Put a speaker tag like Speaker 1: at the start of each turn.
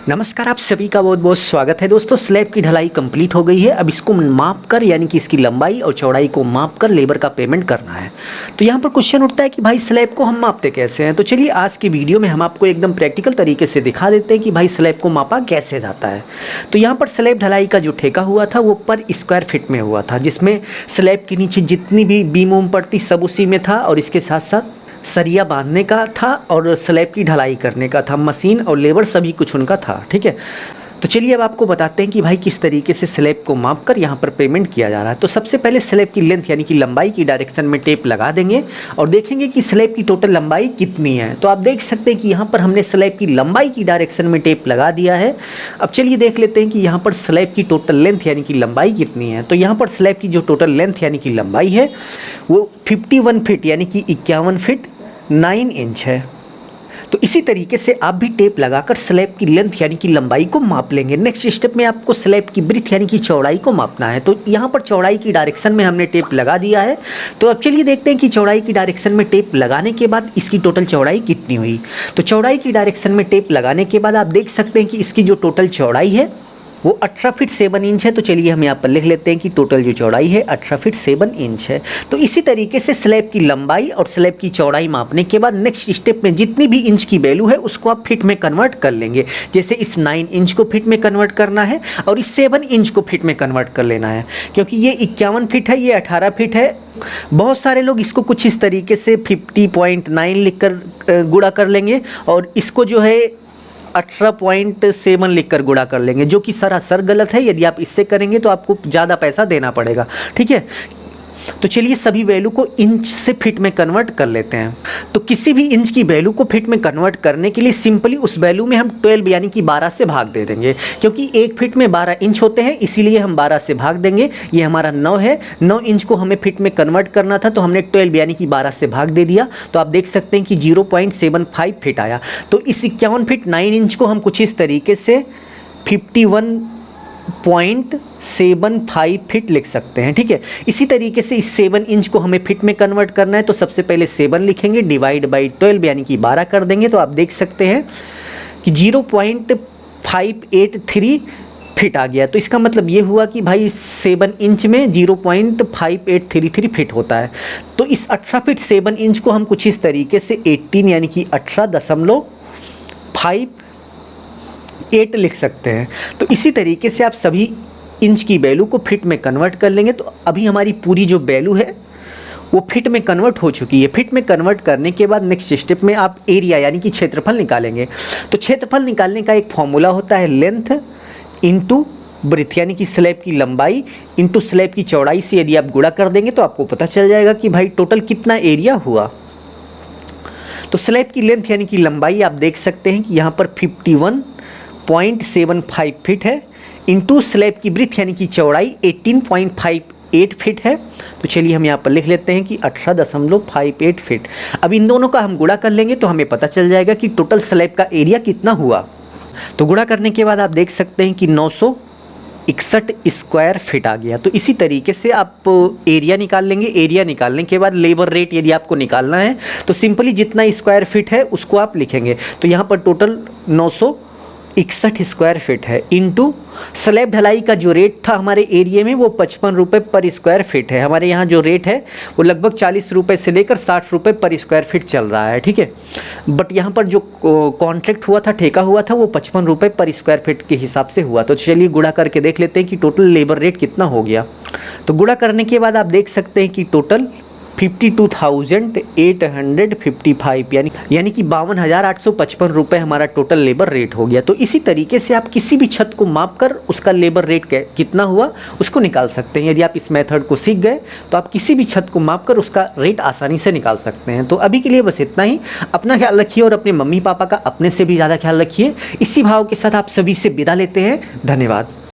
Speaker 1: नमस्कार, आप सभी का बहुत बहुत स्वागत है दोस्तों। स्लैब की ढलाई कंप्लीट हो गई है। अब इसको माप कर यानी कि इसकी लंबाई और चौड़ाई को माप कर लेबर का पेमेंट करना है। तो यहाँ पर क्वेश्चन उठता है कि भाई स्लैब को हम मापते कैसे हैं। तो चलिए आज की वीडियो में हम आपको एकदम प्रैक्टिकल तरीके से दिखा देते हैं कि भाई स्लैब को मापा कैसे जाता है। तो यहाँ पर स्लैब ढलाई का जो ठेका हुआ था वो पर स्क्वायर फीट में हुआ था, जिसमें स्लैब के नीचे जितनी भी बीम उम पड़ती सब उसी में था और इसके साथ साथ सरिया बांधने का था और स्लैब की ढलाई करने का था। मशीन और लेबर सभी कुछ उनका था। ठीक है, तो चलिए अब आपको बताते हैं कि भाई किस तरीके से स्लैब को माप कर यहाँ पर पेमेंट किया जा रहा है। तो सबसे पहले स्लैब की लेंथ यानी कि लंबाई की डायरेक्शन में टेप लगा देंगे और देखेंगे कि स्लैब की टोटल लंबाई कितनी है। तो आप देख सकते हैं कि यहाँ पर हमने स्लैब की लंबाई की डायरेक्शन में टेप लगा दिया है। अब चलिए देख लेते हैं कि यहाँ पर स्लैब की टोटल लेंथ यानी कि लंबाई कितनी है। तो यहाँ पर स्लैब की जो टोटल लेंथ यानी कि लंबाई है वो 51 फीट यानी कि 51 फीट 9 इंच है। तो इसी तरीके से आप भी टेप लगाकर स्लैब की लेंथ यानी कि लंबाई को माप लेंगे। नेक्स्ट स्टेप में आपको स्लैब की ब्रीथ यानी कि चौड़ाई को मापना है। तो यहाँ पर चौड़ाई की डायरेक्शन में हमने टेप लगा दिया है। तो अब चलिए देखते हैं कि चौड़ाई की डायरेक्शन में टेप लगाने के बाद इसकी टोटल चौड़ाई कितनी हुई। तो चौड़ाई की डायरेक्शन में टेप लगाने के बाद आप देख सकते हैं कि इसकी जो टोटल चौड़ाई है वो 18 फीट 7 इंच है। तो चलिए हम यहाँ पर लिख लेते हैं कि टोटल जो चौड़ाई है 18 फीट 7 इंच है। तो इसी तरीके से स्लैब की लंबाई और स्लैब की चौड़ाई मापने के बाद नेक्स्ट स्टेप में जितनी भी इंच की वैल्यू है उसको आप फीट में कन्वर्ट कर लेंगे। जैसे इस 9 इंच को फीट में कन्वर्ट करना है और इस 7 इंच को फीट में कन्वर्ट कर लेना है, क्योंकि ये 51 फीट है, ये 18 फीट है। बहुत सारे लोग इसको कुछ इस तरीके से 50.9 लिखकर गुणा कर लेंगे और इसको जो है 18.7 लिखकर गुणा कर लेंगे, जो कि सरासर गलत है। यदि आप इससे करेंगे तो आपको ज़्यादा पैसा देना पड़ेगा। ठीक है, तो चलिए सभी वैल्यू को इंच से फीट में कन्वर्ट कर लेते हैं। तो किसी भी इंच की वैल्यू को फीट में कन्वर्ट करने के लिए सिंपली उस वैल्यू में हम 12 यानी कि 12 से भाग दे देंगे, क्योंकि एक फीट में 12 इंच होते हैं, इसीलिए हम 12 से भाग देंगे। ये हमारा 9 है, 9 इंच को हमें फीट में कन्वर्ट करना था तो हमने 12 यानी कि 12 से भाग दे दिया। तो आप देख सकते हैं कि 0.75 फीट आया। तो इस 51 फीट 9 इंच को हम कुछ इस तरीके से 51.75 फीट लिख सकते हैं। ठीक है, इसी तरीके से इस 7 इंच को हमें फीट में कन्वर्ट करना है। तो सबसे पहले 7 लिखेंगे, डिवाइड बाई 12 यानी कि 12 कर देंगे। तो आप देख सकते हैं कि 0.583 फीट आ गया। तो इसका मतलब ये हुआ कि भाई 7 इंच में 0.5833 फीट होता है। तो इस 18 फीट 7 इंच को हम कुछ इस तरीके से 18 यानी कि 18.58 लिख सकते हैं। तो इसी तरीके से आप सभी इंच की वैल्यू को फीट में कन्वर्ट कर लेंगे। तो अभी हमारी पूरी जो वैल्यू है वो फीट में कन्वर्ट हो चुकी है। फीट में कन्वर्ट करने के बाद नेक्स्ट स्टेप में आप एरिया यानी कि क्षेत्रफल निकालेंगे। तो क्षेत्रफल निकालने का एक फॉर्मूला होता है लेंथ इंटू ब्रीथ यानी कि स्लैब की लंबाई इंटू स्लैब की चौड़ाई से यदि आप गुणा कर देंगे तो आपको पता चल जाएगा कि भाई टोटल कितना एरिया हुआ। तो स्लैब की लेंथ यानी कि लंबाई आप देख सकते हैं कि यहाँ पर 51.75 फीट है, इंटू स्लैब की ब्रीथ यानी कि चौड़ाई 18.58 फीट है। तो चलिए हम यहाँ पर लिख लेते हैं कि 18.58 फीट। अब इन दोनों का हम गुणा कर लेंगे तो हमें पता चल जाएगा कि टोटल स्लैब का एरिया कितना हुआ। तो गुणा करने के बाद आप देख सकते हैं कि 961 स्क्वायर फीट आ गया। तो इसी तरीके से आप एरिया निकाल लेंगे। एरिया निकालने के बाद लेबर रेट यदि आपको निकालना है तो सिंपली जितना स्क्वायर फीट है उसको आप लिखेंगे। तो यहाँ पर टोटल 961 स्क्वायर फीट है, इंटू स्लैब ढलाई का जो रेट था हमारे एरिया में वो 55 रुपये पर स्क्वायर फीट है। हमारे यहाँ जो रेट है वो लगभग 40 रुपये से लेकर 60 रुपये पर स्क्वायर फीट चल रहा है। ठीक है, बट यहाँ पर जो कॉन्ट्रैक्ट हुआ था, ठेका हुआ था, वो 55 रुपये पर स्क्वायर फीट के हिसाब से हुआ। तो चलिए गुणा करके देख लेते हैं कि टोटल लेबर रेट कितना हो गया। तो गुणा करने के बाद आप देख सकते हैं कि टोटल 52,855 यानी कि 52,855 रुपये हमारा टोटल लेबर रेट हो गया। तो इसी तरीके से आप किसी भी छत को माप कर उसका लेबर रेट कितना हुआ उसको निकाल सकते हैं। यदि आप इस मेथड को सीख गए तो आप किसी भी छत को माप कर उसका रेट आसानी से निकाल सकते हैं। तो अभी के लिए बस इतना ही। अपना ख्याल रखिए और अपने मम्मी पापा का अपने से भी ज़्यादा ख्याल रखिए। इसी भाव के साथ आप सभी से विदा लेते हैं। धन्यवाद।